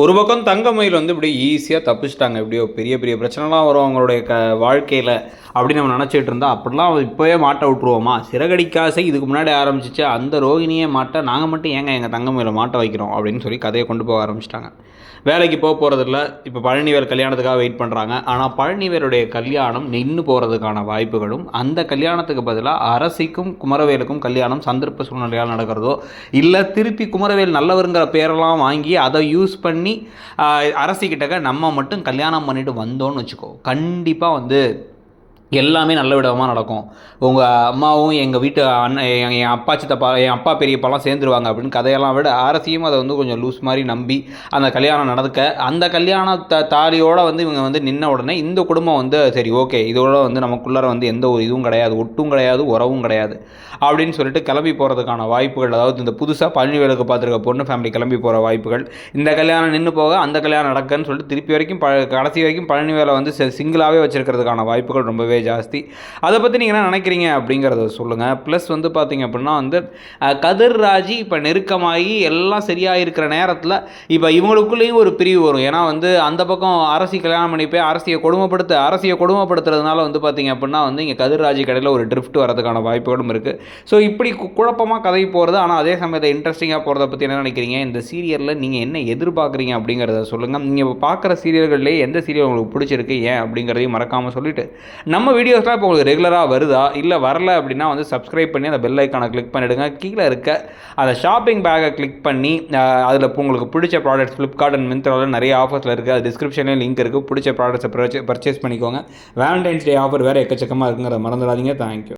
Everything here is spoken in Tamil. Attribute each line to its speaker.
Speaker 1: ஒரு பக்கம் தங்கமயில் வந்து இப்படி ஈஸியாக தப்பிச்சிட்டாங்க. எப்படியோ பெரிய பெரிய பிரச்சனைலாம் வரும் அவங்களுடைய வாழ்க்கையில் அப்படின்னு நம்ம நினச்சிட்டு இருந்தால் அப்படிலாம் இப்போவே மாட்ட விட்ருவோமா? சிறகடிக்காசை இதுக்கு முன்னாடி ஆரம்பிச்சிச்சு, அந்த ரோகிணியே மாட்ட நாங்கள் மட்டும் ஏங்க எங்கள் தங்கமயிலை மாட்ட வைக்கிறோம் அப்படின்னு சொல்லி கதையை கொண்டு போக ஆரம்பிச்சிட்டாங்க. வேலைக்கு போகிறதில்ல. இப்போ பழனிவேல் கல்யாணத்துக்காக வெயிட் பண்ணுறாங்க. ஆனால் பழனிவேலுடைய கல்யாணம் நின்று போகிறதுக்கான வாய்ப்புகளும், அந்த கல்யாணத்துக்கு பதிலாக அரசிக்கும் குமரவேலுக்கும் கல்யாணம் சந்தர்ப்ப சூழ்நிலையால் நடக்கிறதோ, இல்லை திருப்பி குமரவேல் நல்லவருங்கிற பேரெல்லாம் வாங்கி அதை யூஸ் பண்ணி அரசிக்கிட்டக்க நம்ம மட்டும் கல்யாணம் பண்ணிட்டு வந்தோன்னு வச்சுக்கோ, கண்டிப்பாக வந்து எல்லாமே நல்ல விதமாக நடக்கும். உங்கள் அம்மாவும் எங்கள் வீட்டு அண்ணன் என் அப்பா சித்தப்பா என் அப்பா பெரியப்பாலாம் சேர்ந்துருவாங்க அப்படின்னு கதையெல்லாம் விட அரசியும் அதை வந்து கொஞ்சம் லூஸ் மாதிரி நம்பி அந்த கல்யாணம் நடக்க, அந்த கல்யாண தாலியோடு வந்து இவங்க வந்து நின்ன உடனே இந்த குடும்பம் வந்து சரி ஓகே இதோட வந்து நமக்குள்ளார வந்து எந்த ஒரு இதுவும் கிடையாது, ஒட்டும் கிடையாது, உறவும் கிடையாது அப்படின்னு சொல்லிட்டு கிளம்பி போகிறதுக்கான வாய்ப்புகள், அதாவது இந்த புதுசாக பழனிவேலுக்கு பார்த்துருக்க பொண்ணு ஃபேமிலி கிளம்பி போகிற வாய்ப்புகள், இந்த கல்யாணம் நின்று போக அந்த கல்யாணம் நடக்குன்னு சொல்லிட்டு திருப்பி வரைக்கும் கடைசி வரைக்கும் பழனிவேலை வந்து சிங்கிளாகவே வச்சுருக்கிறதுக்கான வாய்ப்புகள் ரொம்பவே ஜாஸ்தி. அதை பற்றி நீங்கள் என்ன நினைக்கிறீங்க அப்படிங்கிறத சொல்லுங்கள். ப்ளஸ் வந்து பார்த்திங்க அப்படின்னா வந்து கதிர் ராஜி இப்போ நெருக்கமாகி எல்லாம் சரியாக இருக்கிற நேரத்தில் இப்போ இவங்களுக்குள்ளேயும் ஒரு பிரிவு வரும். ஏன்னா வந்து அந்த பக்கம் அரசி கல்யாணம் பண்ணி போய் அரசியை கொடுமைப்படுத்துறதுனால வந்து பார்த்திங்க அப்படின்னா வந்து இங்கே கதிர் ராஜி கடையில் ஒரு ட்ரிஃப்ட் வரதுக்கான வாய்ப்புகளும் இருக்குது. ஸோ இப்படி குழப்பமாக கதை போகிறது, ஆனால் அதே சமயத்தை இன்ட்ரெஸ்டிங்காக போகிறத பற்றி என்ன நினைக்கிறீங்க? இந்த சீரியலில் நீங்கள் என்ன எதிர்பார்க்குறீங்க அப்படிங்கிறத சொல்லுங்கள். நீங்கள் பார்க்குற சீரியல்கள்லேயே எந்த சீரியல் உங்களுக்கு பிடிச்சிருக்கு, ஏன் அப்படிங்கிறதையும் மறக்காமல் சொல்லிவிட்டு, நம்ம வீடியோஸ்லாம் இப்போ உங்களுக்கு ரெகுலராக வருதா இல்லை வரல அப்படின்னா வந்து சப்ஸ்கிரைப் பண்ணி அந்த பெல் ஐக்கானை கிளிக் பண்ணிவிடுங்க. கீழே இருக்க அந்த ஷாப்பிங் பேக்கை கிளிக் பண்ணி அதில் இப்போ உங்களுக்கு பிடிச்ச ப்ராடக்ட்ஸ் ஃப்ளிப்கார்ட் அண்ட் மிந்த்ராவில் நிறைய ஆஃபர்ஸில் இருக்குது. அது டிஸ்கிரிப்ஷன்லேயும் லிங்க் இருக்குது. பிடிச்ச ப்ராடக்ட்ஸை பர்ச்சேஸ் பண்ணிக்கோங்க. வேலண்டைன்ஸ் டே ஆஃபர் வேறு எக்கச்சக்கமாக இருக்குங்கிறத மறந்துடாதீங்க. தேங்க்யூ.